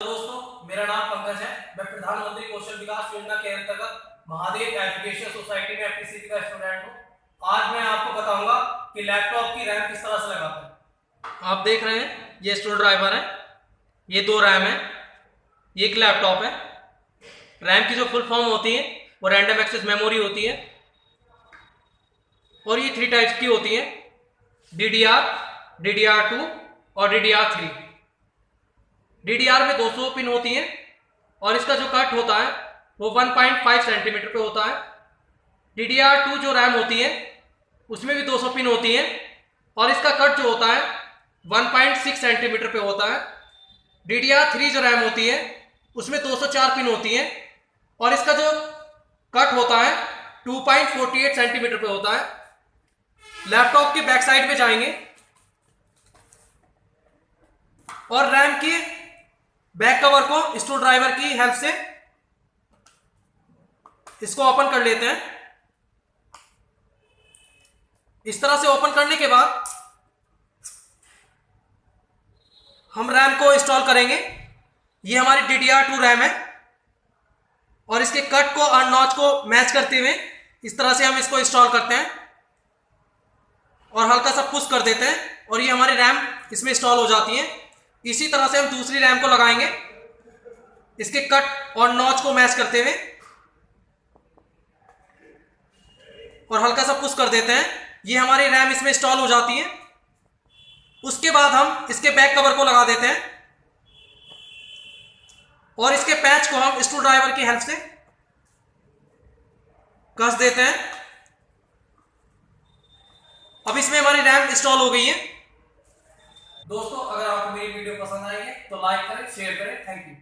दोस्तों, मेरा नाम पंकज है। मैं प्रधानमंत्री कौशल विकास योजना के अंतर्गत महादेव एजुकेशन सोसाइटी में एफटीसीटी का स्टूडेंट हूँ। आज मैं आपको बताऊंगा कि लैपटॉप की रैम किस तरह से लगाते हैं। आप देख रहे हैं, ये स्टूल ड्राइवर है, ये 2 रैम है, ये एक लैपटॉप है। रैम की जो फुल फॉर्म होती है वो रैंडम एक्सेस मेमोरी होती है और ये 3 टाइप्स की होती है, DDR, DDR2 और DDR3। DDR में 200 पिन होती हैं और इसका जो कट होता है वो 1.5 सेंटीमीटर पे होता है। DDR2 जो रैम होती है उसमें भी 200 पिन होती हैं और इसका कट जो होता है 1.6 सेंटीमीटर पे होता है। DDR3 जो रैम होती है उसमें 204 पिन होती हैं और इसका जो कट होता है 2.48 सेंटीमीटर पे होता है। लैपटॉप के बैक साइड में जाएंगे और रैम के बैक कवर को स्क्रू ड्राइवर की हेल्प से इसको ओपन कर लेते हैं। इस तरह से ओपन करने के बाद हम रैम को इंस्टॉल करेंगे। ये हमारी DDR2 रैम है और इसके कट को और नॉच को मैच करते हुए इस तरह से हम इसको इंस्टॉल करते हैं और हल्का सा पुश कर देते हैं और ये हमारी रैम इसमें इंस्टॉल हो जाती है। इसी तरह से हम दूसरी रैम को लगाएंगे, इसके कट और नॉच को मैच करते हुए और हल्का सा पुश कर देते हैं। ये हमारी रैम इसमें इंस्टॉल हो जाती है। उसके बाद हम इसके बैक कवर को लगा देते हैं और इसके पैच को हम स्क्रू ड्राइवर की हेल्प से कस देते हैं। अब इसमें हमारी रैम इंस्टॉल हो गई है। दोस्तों, अगर आपको मेरी वीडियो पसंद आई है तो लाइक करें, शेयर करें। Thank you.